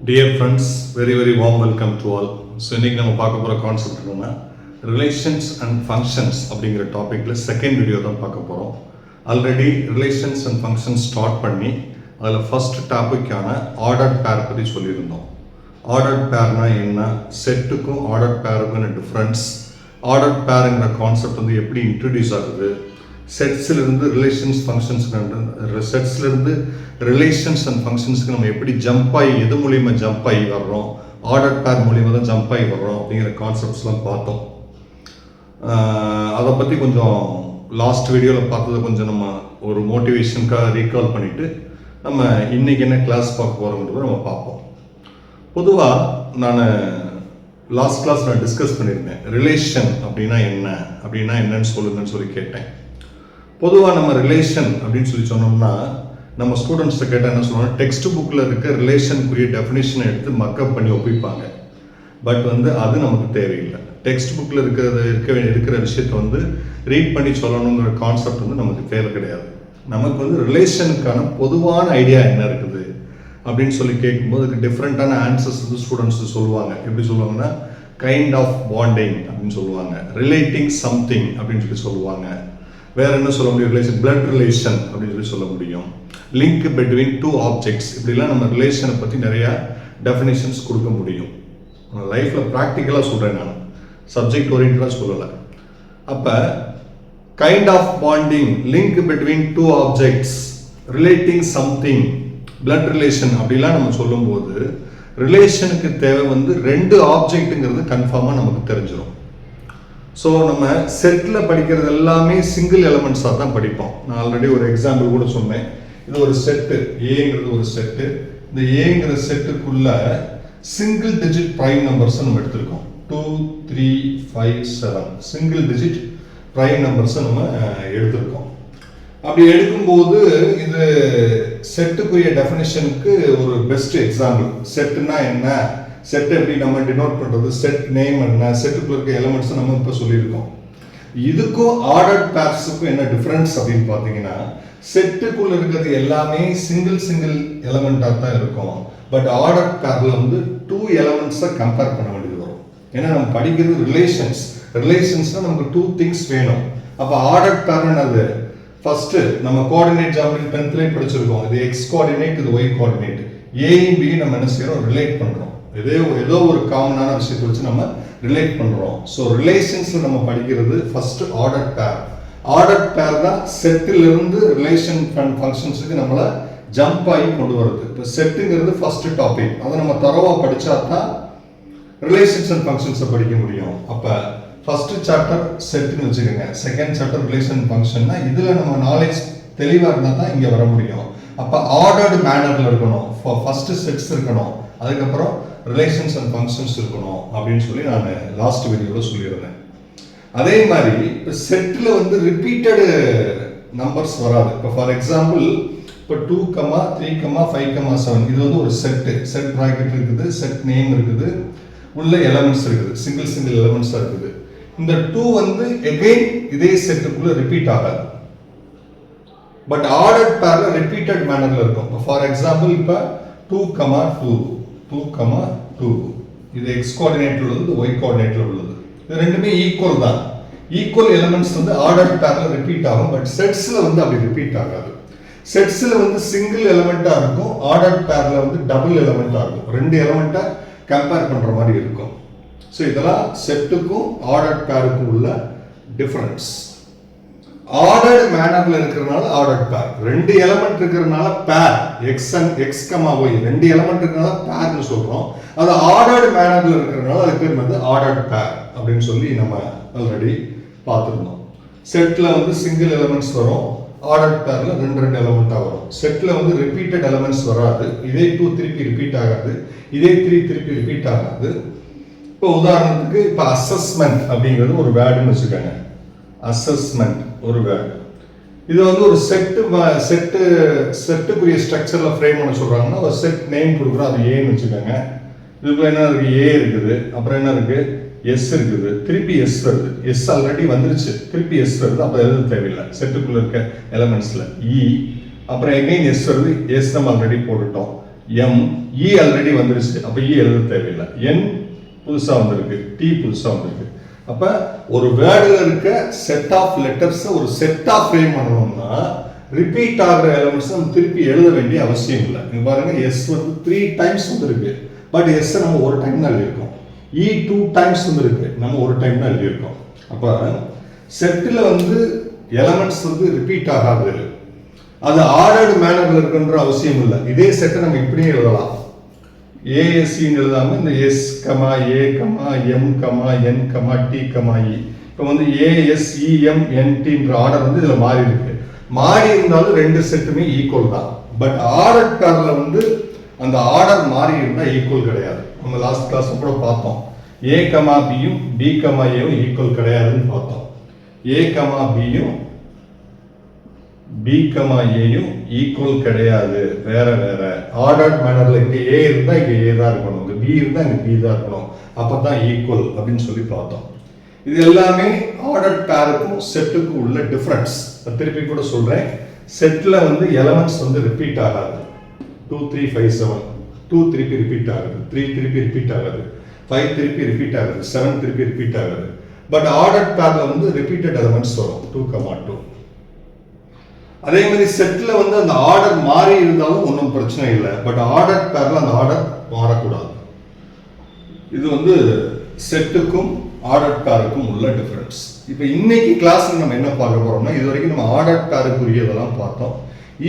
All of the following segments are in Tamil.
Dear friends, very warm welcome to all. So இன்னைக்கு நம்ம பார்க்க போகிற கான்செப்ட் என்னன்னா ரிலேஷன்ஸ் அண்ட் ஃபங்க்ஷன்ஸ் அப்படிங்கிற டாப்பிக்கில் செகண்ட் வீடியோ தான் பார்க்க போகிறோம். Already relations and functions start பண்ணி அதில் ஃபர்ஸ்ட் டாப்பிக்கான ஆர்டர் பேர் பற்றி சொல்லியிருந்தோம். ஆர்டர் பேர்னா என்ன, செட்டுக்கும் ஆர்டர் பேருக்கும் டிஃப்ரென்ஸ், ஆர்டர் பேருங்கிற கான்செப்ட் வந்து எப்படி இன்ட்ரடியூஸ் ஆகுது, செட்ஸ்லேருந்து ரிலேஷன்ஸ் ஃபங்க்ஷன்ஸ்க்கு செட்ஸ்லேருந்து ரிலேஷன்ஸ் அண்ட் ஃபங்க்ஷன்ஸ்க்கு நம்ம எப்படி ஜம்ப் ஆகி எது மூலியமாக ஜம்ப் ஆகி வர்றோம், ஆர்டர் பேர் மூலியமாக தான் ஜம்ப் ஆகி வர்றோம் அப்படிங்கிற கான்செப்ட்ஸ்லாம் பார்த்தோம். அதை பற்றி கொஞ்சம் லாஸ்ட் வீடியோவில் பார்த்ததை கொஞ்சம் நம்ம ஒரு மோட்டிவேஷனுக்காக ரீகால் பண்ணிவிட்டு நம்ம இன்றைக்கி என்ன கிளாஸ் பார்க்க போகிறோங்கிறத நம்ம பார்ப்போம். பொதுவாக நான் லாஸ்ட் கிளாஸ் நான் டிஸ்கஸ் பண்ணியிருந்தேன். ரிலேஷன் அப்படின்னா என்னன்னு சொல்லுங்கன்னு சொல்லி கேட்டேன். பொதுவாக நம்ம ரிலேஷன் அப்படின்னு சொல்லி சொன்னோம்னா நம்ம ஸ்டூடெண்ட்ஸை கேட்டால் என்ன சொல்லுவாங்க, டெக்ஸ்ட் புக்கில் இருக்க ரிலேஷனுக்குரிய டெஃபினேஷனை எடுத்து மக்கப் பண்ணி ஒப்பிப்பாங்க. பட் அது நமக்கு தேவையில்லை. டெக்ஸ்ட் புக்கில் இருக்கிற விஷயத்தை ரீட் பண்ணி சொல்லணுங்கிற கான்செப்ட் நமக்கு தேவை கிடையாது. நமக்கு ரிலேஷனுக்கான பொதுவான ஐடியா என்ன இருக்குது அப்படின்னு சொல்லி கேட்கும்போது அதுக்கு டிஃப்ரெண்ட்டான ஆன்சர்ஸ் ஸ்டூடெண்ட்ஸ் சொல்லுவாங்க. எப்படி சொல்லுவாங்கன்னா, கைண்ட் ஆஃப் பாண்டிங் அப்படின்னு சொல்லுவாங்க, ரிலேட்டிங் சம்திங் அப்படின்னு சொல்லி சொல்லுவாங்க. வேற என்ன சொல்ல முடியும், ரிலேஷன், பிளட் ரிலேஷன் அப்படின்னு சொல்லி சொல்ல முடியும், லிங்க் பிட்வீன் டூ ஆப்ஜெக்ட்ஸ், இப்படிலாம் நம்ம ரிலேஷனை பற்றி நிறையா டெஃபினேஷன்ஸ் கொடுக்க முடியும். லைஃப்பில் ப்ராக்டிக்கலாக சொல்கிறேன், நான் சப்ஜெக்ட் ஓரியன்டாக சொல்லலை. அப்போ kind of bonding, link between two objects, relating something, blood relation அப்படிலாம் நம்ம சொல்லும்போது ரிலேஷனுக்கு தேவை ரெண்டு ஆப்ஜெக்ட்டுங்கிறது கன்ஃபார்மாக நமக்கு தெரிஞ்சிடும். ஸோ நம்ம செட்டில் படிக்கிறது எல்லாமே சிங்கிள் எலமெண்ட்ஸாக தான் படிப்போம். நான் ஆல்ரெடி ஒரு எக்ஸாம்பிள் கூட சொன்னேன். இது ஒரு செட்டு, ஏங்கிறது ஒரு செட்டு. இந்த ஏங்கிற செட்டுக்குள்ள சிங்கிள் டிஜிட் ப்ரைம் நம்பர்ஸ் நம்ம எடுத்திருக்கோம். 2, 3, 5, 7 சிங்கிள் டிஜிட் ப்ரைம் நம்பர்ஸ் நம்ம எடுத்திருக்கோம். அப்படி எடுக்கும்போது இது செட்டுக்குரிய டெஃபினிஷனுக்கு ஒரு பெஸ்ட் எக்ஸாம்பிள். செட்டுனா என்ன, செட் எப்படி நம்ம டினோட் பண்றது, செட் நேம் என்ன, செட்டுக்குள்ள இருக்க எலிமெண்ட்ஸ் நம்ம இப்போ சொல்லியிருக்கோம். இதுக்கும் ஆர்டர் பேர்ஸுக்கும் என்ன டிஃபரன்ஸ் அப்படின்னு பார்த்தீங்கன்னா, செட்டுக்குள்ள இருக்கிறது எல்லாமே சிங்கிள் எலமெண்ட்டாக தான் இருக்கும். பட் ஆர்டர் பேர்ல 2 எலமெண்ட்ஸை கம்பேர் பண்ண வேண்டியது வரும். ஏன்னா நம்ம படிக்கிறது ரிலேஷன்ஸ்னா நமக்கு 2 திங்ஸ் வேணும். அப்போ ஆர்டர் பேர் என்னது, ஃபர்ஸ்ட் நம்ம கோஆர்டினேட் ஜாமெட்ரி 10th படிச்சிருக்கோம். இது எக்ஸ் கோஆர்டினேட், இது ஒய் கோஆர்டினேட். ஏயும் பி நம்ம என்ன செய்யறோம், ரிலேட் பண்றோம். ஏதோ ஒரு காமனான விஷயத்தை வச்சு நம்ம ரிலேட் பண்றோம். ஸோ ரிலேஷன்ஸ்ல நம்ம படிக்கிறது ஃபர்ஸ்ட் ஆர்டர் பேர். ஆர்டர் பேர் தான் செட்டில் இருந்து ரிலேஷன் ஃபங்க்ஷன்ஸுக்கு நம்மளை ஜம்ப் ஆகி கொண்டு வருது. இப்போ செட்டுங்கிறது ஃபர்ஸ்ட் டாபிக். அதை நம்ம தரவா படிச்சா தான் ரிலேஷன்ஸ் அண்ட் ஃபங்க்ஷன்ஸை படிக்க முடியும். அப்போ ஃபர்ஸ்ட் சாப்டர் செட்டுன்னு வச்சுக்கோங்க, செகண்ட் சாப்டர் ரிலேஷன் ஃபங்க்ஷன்னா இதில் நம்ம நாலேஜ் தெளிவாக இருந்தால் தான் இங்கே வர முடியும். அப்போ ஆர்டர்டு மேனரில் இருக்கணும், ஃபர்ஸ்ட் செட்ஸ் இருக்கணும், அதுக்கப்புறம் ரிலேஷன்ஸ் அண்ட் ஃபங்க்ஷன்ஸ் இருக்கணும் அப்படின்னு சொல்லி நான் லாஸ்ட் வீடியோவில் சொல்லியிருந்தேன். அதே மாதிரி இப்போ செட்டில் ரிப்பீட்டடு நம்பர்ஸ் வராது. இப்போ ஃபார் எக்ஸாம்பிள் இப்போ 2, 3, 5, 7 இது ஒரு செட் ப்ராக்கெட் இருக்குது, செட் நேம் இருக்குது, உள்ள எலமெண்ட்ஸ் இருக்குது, சிங்கிள் எலமெண்ட்ஸாக இருக்குது. இந்த 2 எகைன் இதே செட்டுக்குள்ள ரிப்பீட் ஆகாது. பட் ஆர்டர் பேர்ல ரிப்பீட்டட் மேனர்ல இருக்கும். ஃபார் எக்ஸாம்பிள் இப்போ 2, 2, இது எக்ஸ் கோஆர்டினேட்ல உள்ளது, ஒய் கோஆர்டினேட்ல உள்ளது. இது ரெண்டுமே ஈக்குவல் தான். ஈக்குவல் எலிமெண்ட்ஸ் ஆர்டர் பேர்ல ரிப்பீட் ஆகும். பட் செட்ஸ்ல அப்படி ரிப்பீட் ஆகாது. செட்ஸ்ல சிங்கிள் எலிமெண்டா இருக்கும், ஆர்டர் பேர்ல டபுள் எலிமெண்டா இருக்கும். 2 எலிமெண்டா கம்பேர் பண்ற மாதிரி இருக்கும். ஸோ இதெல்லாம் செட்டுக்கும் ஆர்டர் பேருக்கும் உள்ள டிஃபரன்ஸ். ஆர்டர்டு மேனர்ல இருக்கிறதுனால ஆர்டர் பேர், 2 எலிமெண்ட் இருக்கிறதுனால பேர், எக்ஸ் ஒய் 2 எலிமெண்ட் இருக்கிறதுனால பேர்னு சொல்றோம். அது ஆர்டர்டு மேனர்ல இருக்கிறதுனால அது பேர் ஆர்டர்டு பேர் அப்படின்னு சொல்லி நம்ம ஆல்ரெடி பார்த்துருந்தோம். செட்ல சிங்கிள் எலிமெண்ட்ஸ் வரும், ஆர்டர் பேர்ல 2 எலிமெண்டா வரும். செட்ல ரிப்பீட்டட் எலிமெண்ட்ஸ் வராது. இதே 2 திருப்பி ரிப்பீட் ஆகாது, இதே 3 திருப்பி ரிப்பீட் ஆகாது. இப்போ உதாரணத்துக்கு இப்போ அசஸ்மெண்ட் அப்படிங்கிறது ஒரு வேர்டுன்னு வச்சுக்கோங்க. அசஸ்மெண்ட் ஒரு வேர்டு. இது ஒரு செட்டுக்குரிய ஸ்ட்ரக்சர்ல ஃப்ரேம் பண்ண சொல்றாங்கன்னா ஒரு செட் நேம் கொடுக்குறோம், அது ஏன்னு வச்சுக்கோங்க. இதுக்குள்ள என்ன இருக்கு, ஏ இருக்குது, அப்புறம் என்ன இருக்கு, எஸ் இருக்குது, திருப்பி எஸ் வருது. எஸ் ஆல்ரெடி வந்துருச்சு, திருப்பி எஸ் வருது, அப்போ எழுத தேவையில்லை. செட்டுக்குள்ள இருக்க எலமெண்ட்ஸ்ல இ, அப்புறம் எகைன் எஸ் வருது, எஸ் நம்ம ஆல்ரெடி போட்டுட்டோம். M, E ஆல்ரெடி வந்துருச்சு. அப்ப E எழுத தேவையில்லை. N புதுசா வந்திருக்கு, T புதுசா வந்திருக்கு. அப்ப ஒரு வேர்டுல இருக்க செட் ஆஃப் லெட்டர்ஸ் ஒரு செட் ஆஃப் ஃப்ரேம் பண்ணணும்னா ரிப்பீட் ஆகிற எலிமெண்ட்ஸ் நம்ம திருப்பி எழுத வேண்டிய அவசியம் இல்லை. நீங்க பாருங்க S வந்து 3 டைம்ஸ் வந்திருக்கு, பட் S நம்ம ஒரு டைம் தான் எழுதியிருக்கோம். E 2 டைம்ஸ் வந்திருக்கு, நம்ம ஒரு டைம் தான் எழுதியிருக்கோம். அப்ப செட்டில் வந்து எலிமெண்ட்ஸ் வந்து ரிப்பீட் ஆகாது, அது ஆர்டர்டு மேனர்ல இருக்குன்ற அவசியம் இல்லை. இதே செட்டை நம்ம இப்படியே எழுதலாம். ஏஎஸ்சின்னு எழுதாம இந்த எஸ் கமா ஏ கமா எம் கமா என் கமா டி கமா இ. இப்போ வந்து ஏஎஸ்இஎம்என்டின்ற ஆர்டர் வந்து இதில் மாறி இருக்கு. மாறி இருந்தாலும் ரெண்டு செட்டுமே ஈக்குவல் தான். பட் ஆர்டர் பேர்ல வந்து அந்த ஆர்டர் மாறி இருந்தால் ஈக்குவல் கிடையாது. நம்ம லாஸ்ட் கிளாஸ் கூட பார்த்தோம். ஏ கமா பியும் பி கமா ஏவும் ஈக்குவல் கிடையாதுன்னு பார்த்தோம். ஏ கமா பியும் பி கமா ஏயும் ஈக்குவல் கிடையாது, வேற வேற ஆர்டர்ட் மேனர்ல. இங்க ஏ இருந்தா இங்க ஏ தான் இருக்கணும், இங்க பி இருந்தா இங்க பி தான் இருக்கணும், அப்பதான் ஈக்குவல் அப்படின்னு சொல்லி பார்த்தோம். இது எல்லாமே ஆர்டர்ட் பேருக்கும் செட்டுக்கும் உள்ள டிஃபரன்ஸ். திருப்பி கூட சொல்றேன், செட்ல வந்து எலிமெண்ட்ஸ் வந்து ரிப்பீட் ஆகாது. 2 3 5 7 2 திருப்பி ரிப்பீட் ஆகுது, 3 திருப்பி ரிப்பீட் ஆகுது, 5 திருப்பி ரிப்பீட் ஆகுது, 7 திருப்பி ரிப்பீட் ஆகுது. பட் ஆர்டர்ட் பேர்ல வந்து ரிப்பீட்டட் எலிமெண்ட்ஸ் வரும் 2, 2. அதே மாதிரி செட்ல வந்து அந்த ஆர்டர் மாறி இருந்தாலும் ஒன்றும் பிரச்சனை இல்லை. பட் ஆர்டர் பேர்ல அந்த ஆர்டர் மாறக்கூடாது. இது வந்து செட்டுக்கும் ஆர்டர் பேருக்கும் உள்ள டிஃபரன்ஸ். இப்போ இன்னைக்கு கிளாஸ்ல நம்ம என்ன பார்க்க போறோம்னா, இது வரைக்கும் நம்ம ஆர்டர் பேருக்குரியதெல்லாம் பார்த்தோம்.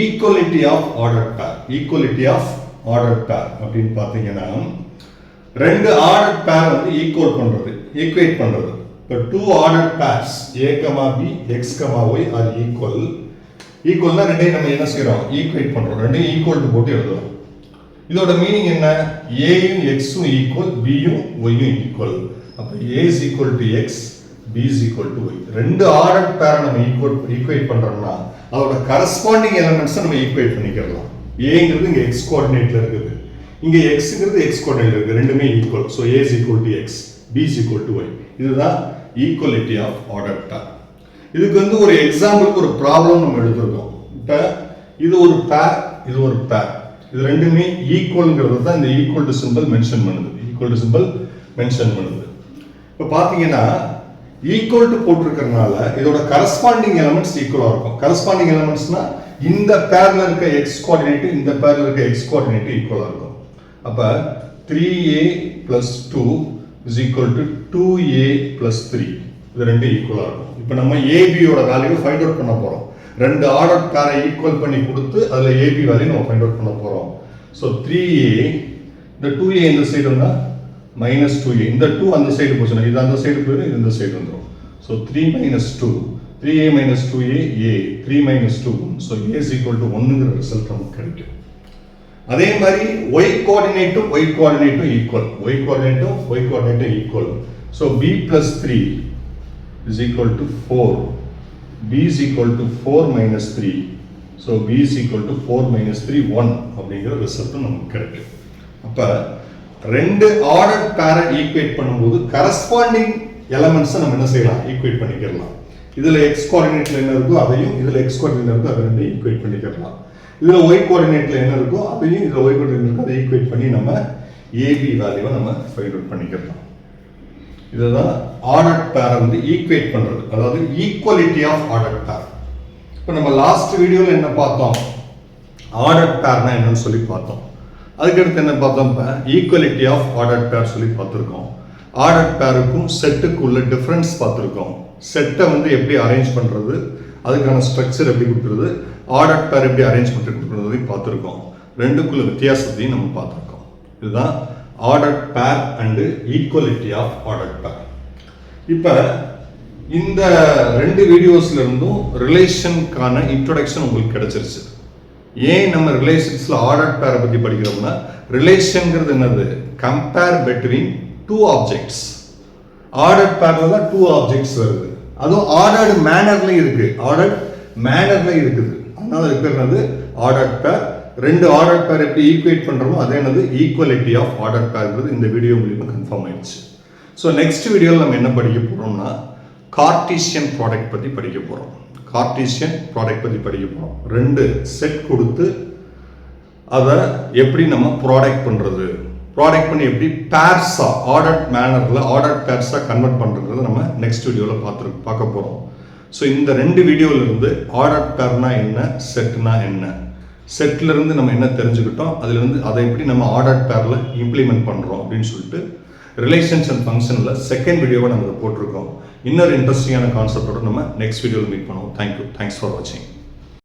Equality of order pair. Equality of order pair அப்படின்னு பார்த்தீங்கன்னா, ரெண்டு ஆர்டர் பேர் வந்து ஈக்குவல் பண்றது, ஈக்குவேட் பண்றது. இப்போ 2 order pairs A, B, X, Y are equal. ஈக்குவல்னா ரெண்டையும் நம்ம என்ன செய்யறோம், ஈக்குவேட் பண்றோம். ரெண்டையும் ஈக்குவல் போட்டு எழுதுறோம். இதோட மீனிங் என்ன, ஏயும் எக்ஸும் ஈக்குவல், பியும் ஒய்யும் ஈக்குவல். அப்ப A is equal to X, B is equal to Y. ரெண்டு ஆர்டர் பேரை நம்ம ஈக்குவேட் பண்றோம்னா அதோட கரஸ்பாண்டிங் எலிமெண்ட்ஸ் நம்ம ஈக்குவேட் பண்ணிக்கலாம். ஏங்கிறது இங்க X கோஆர்டினேட்ல இருக்குது, இங்க Xங்கிறது X கோஆர்டினேட்ல இருக்கு, ரெண்டுமே equal. So A is equal to X, B is equal to Y. இதுதான் ஈக்குவலிட்டி ஆஃப் ஆர்டர் பேர். இதுக்கு வந்து ஒரு எக்ஸாம்பிளுக்கு ஒரு ப்ராப்ளம் நம்ம எடுத்துருக்கோம். இப்போ இது ஒரு பேர், இது ஒரு பேர், இது ரெண்டுமே ஈக்குவல்ங்கிறது தான் இந்த ஈக்குவல் டு சிம்பிள் மென்ஷன் பண்ணுது. ஈக்குவல் டு சிம்பிள் மென்ஷன் பண்ணுது. இப்போ பார்த்தீங்கன்னா ஈக்குவல் டு போட்டிருக்கிறதுனால இதோட கரஸ்பாண்டிங் எலிமெண்ட்ஸ் ஈக்குவலா இருக்கும். கரஸ்பாண்டிங் எலிமெண்ட்ஸ்னா இந்த பேர்ல இருக்க எக்ஸ் கோஆர்டினேட் இந்த பேர்ல இருக்க எக்ஸ் கோஆர்டினேட் ஈக்குவலா இருக்கும். அப்ப 3a plus 2 is equal to 2a plus 3. இது ரெண்டு ஈக்குவலா இருக்கும். இப்போ நம்ம ஏபியோட வேல்யூ ஃபைண்ட் அவுட் பண்ண போறோம். ரெண்டு ஆர்டர் பேரை ஈக்குவல் பண்ணி கொடுத்து அதுல ஏபி வேல்யூ நம்ம ஃபைண்ட் அவுட் பண்ண போறோம். ஸோ 3a, இந்த 2a இந்த சைடு வந்தா minus 2a, இந்த 2 அந்த சைடு போச்சுன்னா இது அந்த சைடு போயிடும், இது இந்த சைடு வந்துடும். So 3 minus 2, 3a minus 2a, a, 3 minus 2, so a is equal to 1ங்கிற ரிசல்ட் நமக்கு கிடைக்கும். அதே மாதிரி y கோஆர்டினேட்டும் y கோஆர்டினேட்டும் ஈக்குவல், y கோஆர்டினேட்டும் y கோஆர்டினேட்டும் equal. So b plus 3 is equal to 4, b is equal to 4 minus 3, so b is equal to 4 minus 3 1 அப்படிங்கிற ரிசல்ட் நமக்கு கிடைக்கும். அப்ப ரெண்டு ஆர்டர் பேரை ஈக்குவேட் பண்ணும்போது கரஸ்பாண்டிங் எலிமெண்ட்ஸை நம்ம என்ன செய்யலாம், ஈக்குவேட் பண்ணிக்கலாம். இதுல எக்ஸ் கோஆர்டினேட்ல என்ன இருக்கோ அதையும் இதுல எக்ஸ் கோஆர்டினேட் இருக்கோ அதை ரெண்டையும் ஈக்குவேட் பண்ணிக்கலாம். இதுல ஒய் கோஆர்டினேட்ல என்ன இருக்கோ அதையும் இதுல ஒய் கோஆர்டினேட் இருக்கோ அதை ஈக்குவேட் பண்ணி நம்ம ஏபி வேல்யூவை நம்ம ஃபைண்ட் அவுட் பண்ணிக்கலாம். இதுதான் ஆர்டர் பேரை வந்து ஈக்குவேட் பண்றது, அதாவது ஈக்குவலிட்டி ஆஃப் ஆர்டர் பேர். இப்போ நம்ம லாஸ்ட் வீடியோல என்ன பார்த்தோம், ஆர்டர் பேர்னா என்னன்னு சொல்லி பார்த்தோம். அதுக்கடுத்து என்ன பார்த்தோம், இப்போ ஈக்குவலிட்டி ஆஃப் ஆர்டர் பேர் சொல்லி பார்த்துருக்கோம். ஆர்டர் பேருக்கும் செட்டுக்கு உள்ள டிஃபரன்ஸ் பார்த்துருக்கோம். செட்டை வந்து எப்படி அரேஞ்ச் பண்றது, அதுக்கான ஸ்ட்ரக்சர் எப்படி கொடுக்குறது, ஆர்டர் பேர் எப்படி அரேஞ்ச் பண்ணி கொடுக்குறதையும் பார்த்துருக்கோம். ரெண்டுக்குள்ள வித்தியாசத்தையும் நம்ம பார்த்துருக்கோம். இதுதான் ஆர்டர் பேர் அண்டு ஈக்குவலிட்டி ஆஃப் ஆர்டர் பேர். இப்போ இந்த ரெண்டு வீடியோஸ்ல இருந்தும் ரிலேஷனுக்கான இன்ட்ரோடக்ஷன் உங்களுக்கு கிடைச்சிருச்சு. ஏன் நம்ம ரிலேஷன்ஸ்ல ஆர்டர் பேரை பத்தி படிக்கிறோம்னா, ரிலேஷன்ங்கிறது என்னது, compare between two objects. Order பேர்ல தான் டூ ஆப்ஜெக்ட்ஸ் வருது, அதுவும் ஆர்டர்டு மேனர்ல இருக்கு, ஆர்டர்ட் மேனர்ல இருக்குது. அதனால இருக்கிறது ஆர்டர் பேர். ரெண்டு ஆர்டர் பேர் எப்படி ஈக்குவேட் பண்றோமோ அதே என்னது ஈக்குவலிட்டி ஆஃப் ஆர்டர் பேர்ங்கிறது இந்த வீடியோ மூலியமா கன்ஃபார்ம் ஆயிடுச்சு. ஸோ நெக்ஸ்ட் வீடியோவில் நம்ம என்ன படிக்க போறோம்னா, கார்ட்டீசியன் ப்ராடக்ட் பத்தி படிக்க போறோம். கார்ட்டீசியன் ப்ராடக்ட் பத்தி படிக்க போறோம். ரெண்டு செட் கொடுத்து அதை எப்படி நம்ம ப்ராடக்ட் பண்ணுறது, ப்ராடக்ட் பண்ணி எப்படி பேர்ஸாக ஆர்டர்ட் மேனரில் ஆர்டர்ட் பேர்ஸாக கன்வெர்ட் பண்ணுறதுங்கிறத நம்ம நெக்ஸ்ட் வீடியோவில் பார்க்க போகிறோம். ஸோ இந்த 2 வீடியோவிலிருந்து ஆர்டர்ட் பேர்னா என்ன, செட்னா என்ன, செட்லேருந்து நம்ம என்ன தெரிஞ்சுக்கிட்டோம், அதுலேருந்து அதை எப்படி நம்ம ஆர்டர்ட் பேரில் இம்ப்ளிமெண்ட் பண்ணுறோம் அப்படின்னு சொல்லிட்டு ரிலேஷன்ஸ் அண்ட் ஃபங்க்ஷனில் செகண்ட் வீடியோவை நம்ம போட்டிருக்கோம். இன்னொரு இன்ட்ரெஸ்டிங்கான கான்செப்டோட நம்ம நெக்ஸ்ட் வீடியோவில் மீட் பண்ணுவோம். தேங்க்யூ. தேங்க்ஸ் ஃபார் வாட்சிங்.